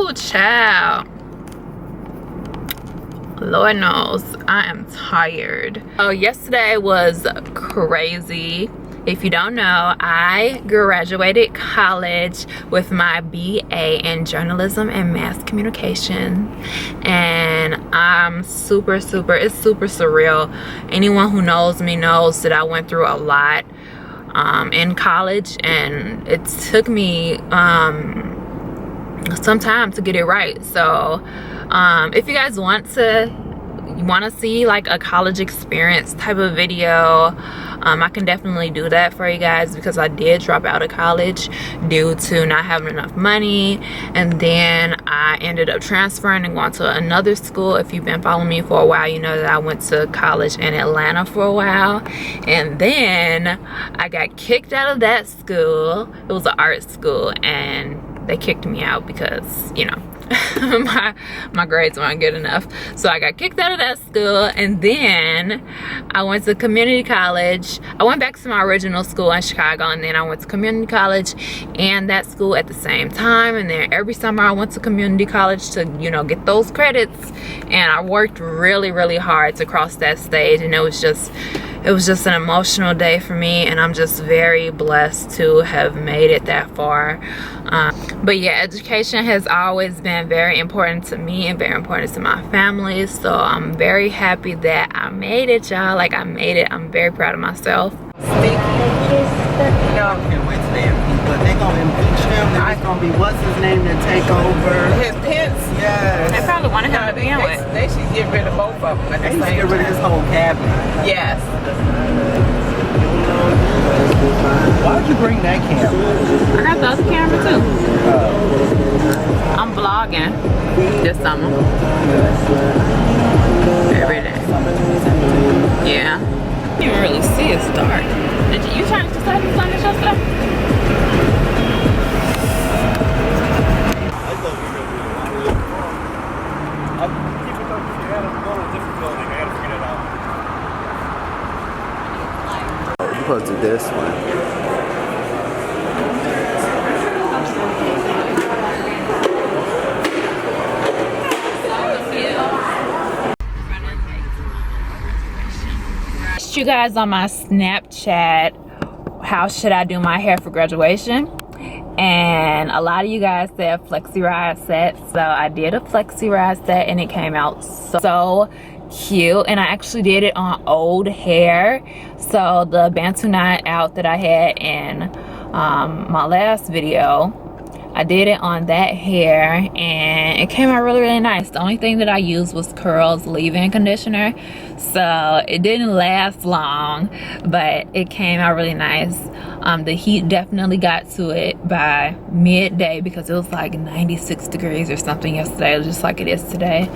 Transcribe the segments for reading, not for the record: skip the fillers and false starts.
Ooh, child. Lord knows I am tired. Oh, yesterday was crazy. If you don't know, I graduated college with my BA in journalism and mass communication, and I'm it's super surreal. Anyone who knows me knows that I went through a lot in college, and it took me some time to get it right. So if you guys want to see like a college experience type of video, I can definitely do that for you guys, because I did drop out of college due to not having enough money, and then I ended up transferring and going to another school. If you've been following me for a while, you know that I went to college in Atlanta for a while, and then I got kicked out of that school. It was an art school, and they kicked me out because, you know, my grades weren't good enough. So I got kicked out of that school, and then I went to community college. I went back to my original school in Chicago, and then I went to community college and that school at the same time. And then every summer I went to community college to, you know, get those credits, and I worked really hard to cross that stage, and it was just an emotional day for me, and I'm just very blessed to have made it that far. But yeah, education has always been very important to me and very important to my family, so I'm very happy that I made it, y'all. Like, I made it. I'm very proud of myself. I can't wait till they impeach, but they gonna impeach him. It's gonna be what's his name to take over. His Pence. Yes. They probably wanted him to begin with. They should get rid of both of them at the They should same get rid of his whole cabinet. Yes. Why'd you bring that camera? I got the other camera too. I'm vlogging this summer. Every day. Yeah. You can't really see, it's dark. Did you trying to decide to sun yesterday? You're supposed to do this one. You guys on my Snapchat, how should I do my hair for graduation? And a lot of you guys said flexi ride set, so I did a flexi ride set, and it came out so cute. And I actually did it on old hair, so the Bantu knot out that I had in my last video, I did it on that hair, and it came out really nice. The only thing that I used was Curl's leave-in conditioner, so it didn't last long, but it came out really nice. The heat definitely got to it by midday, because it was like 96 degrees or something yesterday, just like it is today.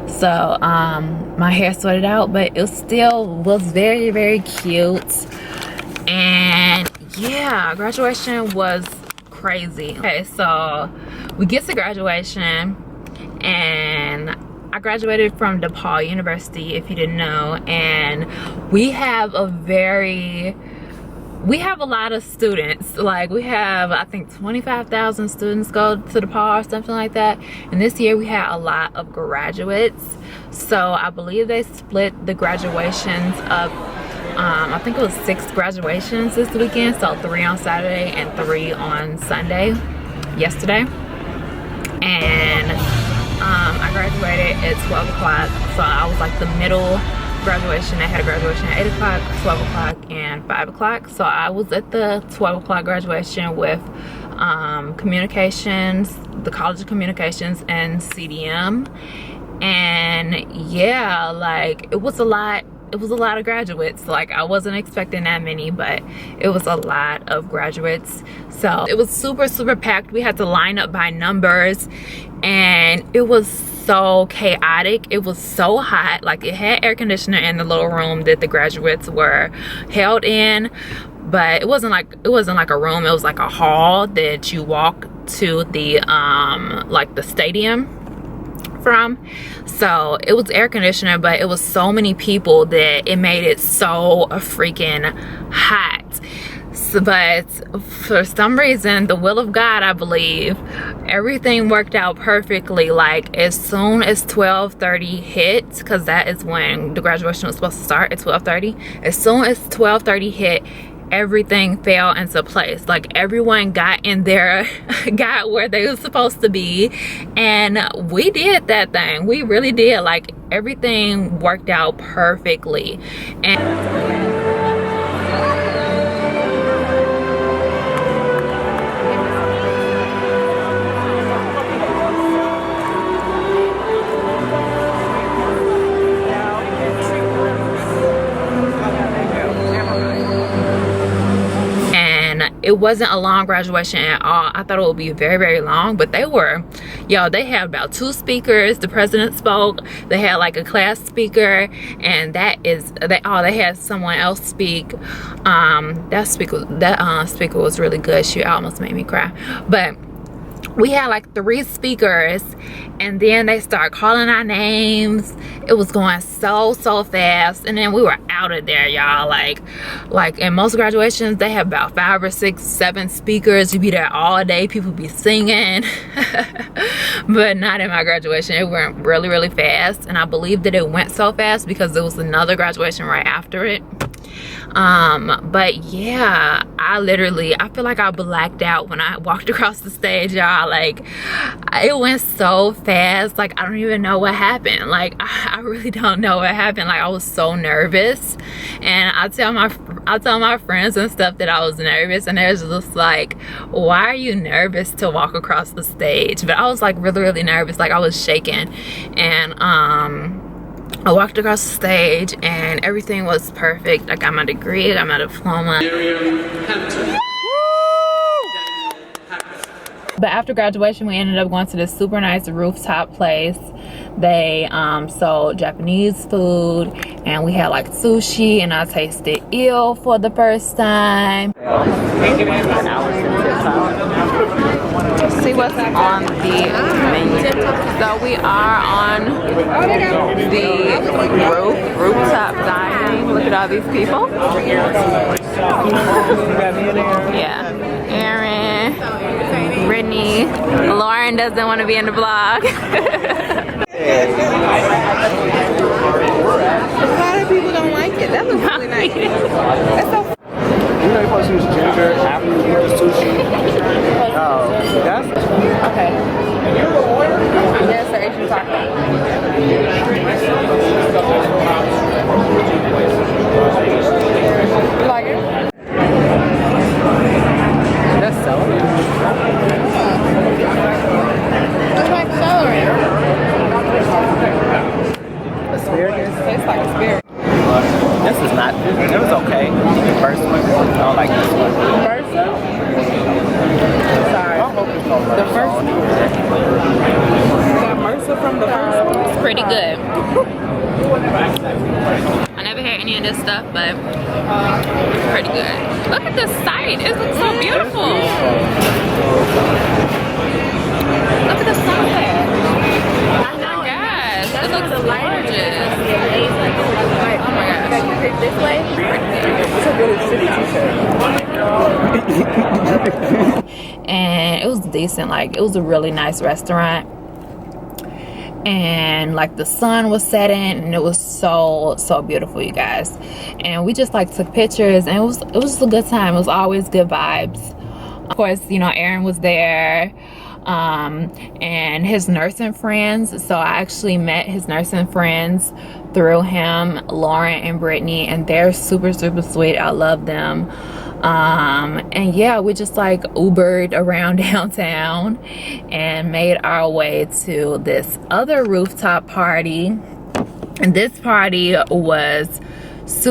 So my hair sweated out, but it still was very cute. And yeah, graduation was crazy. Okay, so we get to graduation, and I graduated from DePaul University, if you didn't know, and we have a lot of students. Like, we have, I think, 25,000 students go to DePaul or something like that, and this year we had a lot of graduates. So I believe they split the graduations up. I think it was 6 graduations this weekend, so 3 on Saturday and 3 on Sunday, yesterday. And I graduated at 12 o'clock, so I was like the middle graduation. They had a graduation at 8 o'clock, 12 o'clock, and 5 o'clock. So I was at the 12 o'clock graduation with communications, the College of Communications, and CDM. And yeah, like, it was a lot of graduates. Like, I wasn't expecting that many, but it was a lot of graduates. So it was super packed. We had to line up by numbers, and it was so chaotic. It was so hot. Like, it had air conditioner in the little room that the graduates were held in, but it wasn't like a room. It was like a hall that you walk to the like the stadium from. So it was air conditioner, but it was so many people that it made it so freaking hot. So but for some reason, the will of God, I believe, everything worked out perfectly. Like as soon as 12:30 hit, because that is when the graduation was supposed to start at 12:30. As soon as 12:30 hit, everything fell into place. Like everyone got in there, got where they were supposed to be, and we did that thing. We really did. Like everything worked out perfectly. And it wasn't a long graduation at all. I thought it would be very, very long, but they were, y'all, they had about 2 speakers. The president spoke. They had like a class speaker, and they had someone else speak. That speaker was really good. She almost made me cry. But we had like 3 speakers, and then they started calling our names. It was going so fast, and then we were out of there, y'all. Like in most graduations, they have about 5 or 6, 7 speakers. You be there all day, people be singing. But not in my graduation. It went really, really fast, and I believe that it went so fast because there was another graduation right after it. But yeah, I feel like I blacked out when I walked across the stage, y'all. Like it went so fast. Like I don't even know what happened. Like I really don't know what happened. Like I was so nervous, and I tell my friends and stuff that I was nervous, and they're just like, why are you nervous to walk across the stage? But I was like really, really nervous. Like I was shaking, and I walked across the stage and everything was perfect. I got my degree, I got my diploma. But after graduation, we ended up going to this super nice rooftop place. They sold Japanese food, and we had like sushi, and I tasted eel for the first time. See what's on the menu. So we are on the rooftop dining. Look at all these people. Yeah, Aaron, Brittany, Lauren doesn't want to be in the vlog. A lot of people don't like it. That looks really nice. That's so. You know you're supposed to use ginger after you eat the sushi. Oh, that's Okay. Yes, sir. Asian taco. You like it? that's celery. It's like celery. Asparagus. Tastes like asparagus. This is not. It was okay. The first one. I don't like this one. First one? Sorry. I hope it's no The first one? Got MRSA from the first one? It's pretty good. I never had any of this stuff, but it's pretty good. Look at this site. It looks so beautiful. Look at the sunset. Oh my gosh, it looks gorgeous. Oh my gosh. This way? It's a really shitty t-shirt. And it was decent. Like it was a really nice restaurant, and like the sun was setting, and it was so beautiful, you guys. And we just like took pictures, and it was just a good time. It was always good vibes. Of course, you know, Aaron was there, and his nursing friends. So I actually met his nursing friends through him, Lauren and Brittany, and they're super sweet. I love them. And yeah, we just like Ubered around downtown and made our way to this other rooftop party. And this party was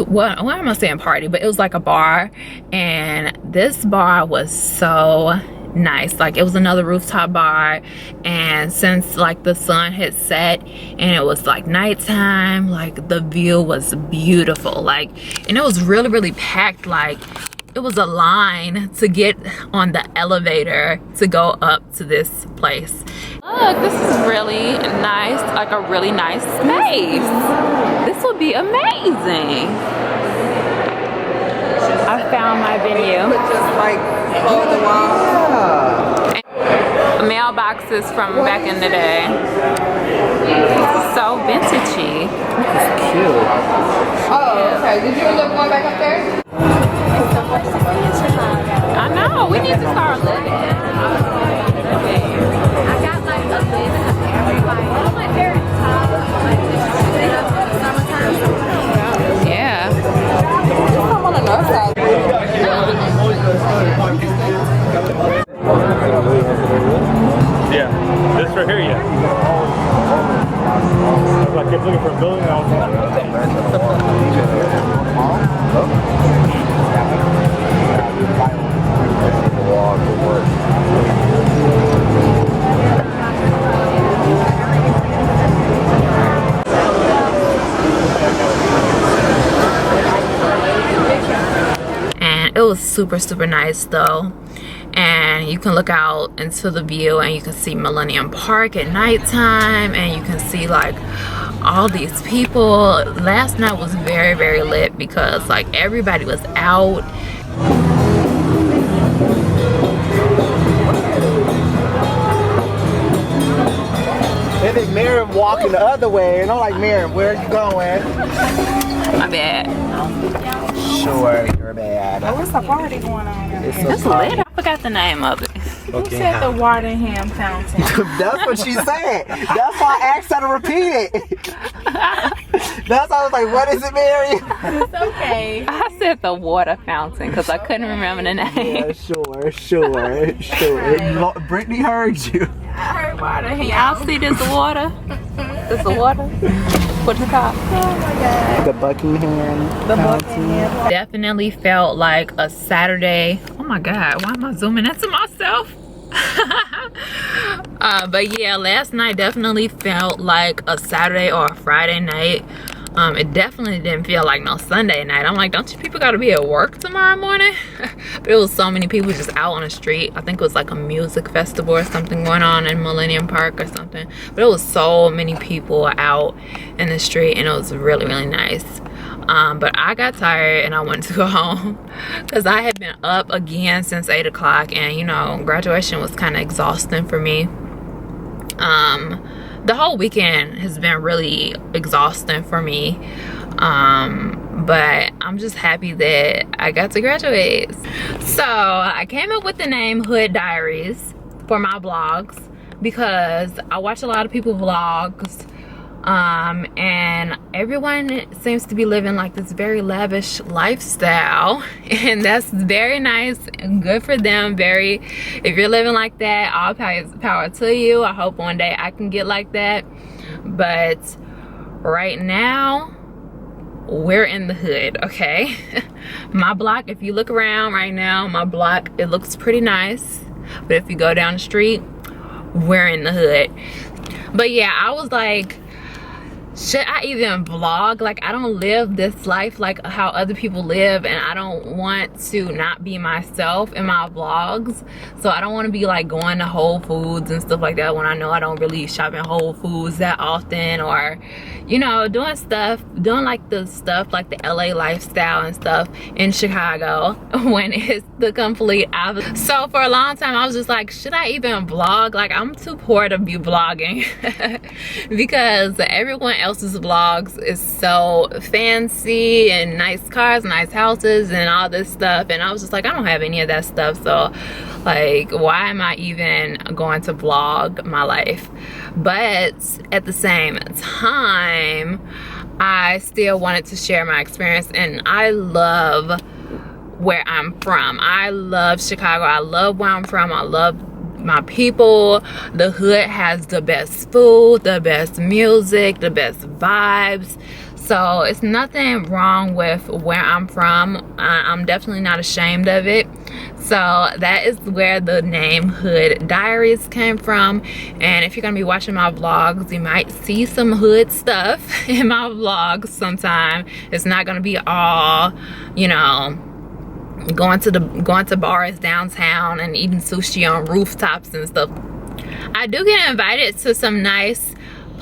why am I saying party? But it was like a bar, and this bar was so nice. Like it was another rooftop bar, and since like the sun had set and it was like nighttime, like the view was beautiful. Like, and it was really packed. Like it was a line to get on the elevator to go up to this place. Look, this is really nice, like a really nice space. This would be amazing. I found my venue. Just like hold the wall. Mailboxes from back in the day. So vintagey. It's cute. Oh, okay. Did you end up going back up there? I know, we need to start living. I got like a bit of everybody. My favorite time, summertime. Yeah. I'm on the north side. Yeah, this right here, yeah. I kept looking for a building and I And it was super nice though. And you can look out into the view and you can see Millennium Park at nighttime, and you can see like all these people. Last night was very lit because like everybody was out. They think Miriam walking the other way, and I'm like, Miriam, where are you going? My bad. Sure, you're bad. Oh, it's a party going on. It's lit. I forgot the name of it. Who said the Waterham Fountain? That's what she said. That's why I asked her to repeat it. That's why I was like, what is it, Mary? It's okay. I said the water fountain because I couldn't remember the name. Yeah, sure. Brittany heard you. I heard Waterham. Y'all see this water? This the water? What's it called? Oh my God. The Buckingham. The Buckingham. Definitely felt like a Saturday. Oh my God, why am I zooming into myself? But yeah, last night definitely felt like a Saturday or a Friday night. It definitely didn't feel like no Sunday night. I'm like, don't you people gotta be at work tomorrow morning? But it was so many people just out on the street. I think it was like a music festival or something going on in Millennium Park or something. But it was so many people out in the street, and it was really nice. But I got tired and I wanted to go home because I had been up again since 8 o'clock, and you know, graduation was kind of exhausting for me. The whole weekend has been really exhausting for me, but I'm just happy that I got to graduate. So I came up with the name Hood Diaries for my vlogs because I watch a lot of people's vlogs, and everyone seems to be living like this very lavish lifestyle, and that's very nice and good for them. If you're living like that, all power to you. I hope one day I can get like that, but right now we're in the hood, okay? My block, if you look around right now, my block, it looks pretty nice, but if you go down the street, we're in the hood. But yeah, I was like, should I even vlog? Like, I don't live this life like how other people live, and I don't want to not be myself in my vlogs. So I don't want to be like going to Whole Foods and stuff like that when I know I don't really shop in Whole Foods that often, or you know, doing like the stuff like the LA lifestyle and stuff in Chicago when it's the complete opposite. So for a long time I was just like, should I even vlog? Like, I'm too poor to be vlogging because everyone else's vlogs is so fancy and nice cars, nice houses and all this stuff, and I was just like, I don't have any of that stuff, so like, why am I even going to vlog my life? But at the same time, I still wanted to share my experience, and I love where I'm from. I love Chicago. I love where I'm from. I love my people. The hood has the best food, the best music, the best vibes. So it's nothing wrong with where I'm from. I'm definitely not ashamed of it. So that is where the name Hood Diaries came from. And if you're gonna be watching my vlogs, you might see some hood stuff in my vlogs sometime. It's not gonna be all, you know, going to bars downtown and eating sushi on rooftops and stuff. I do get invited to some nice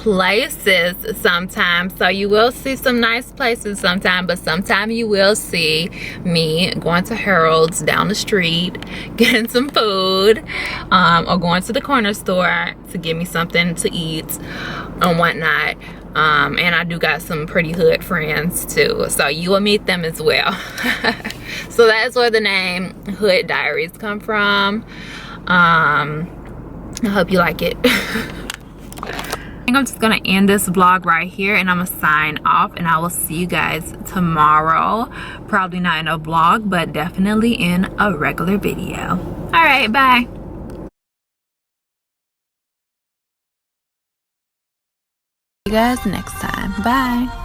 places sometimes. So you will see some nice places sometimes, but sometimes you will see me going to Harold's down the street, getting some food, or going to the corner store to get me something to eat and whatnot. And I do got some pretty hood friends too, so you will meet them as well. So that's where the name Hood Diaries come from. I hope you like it. I think I'm just gonna end this vlog right here, and I'm gonna sign off, and I will see you guys tomorrow. Probably not in a vlog, but definitely in a regular video. All right, bye. See you guys next time. Bye.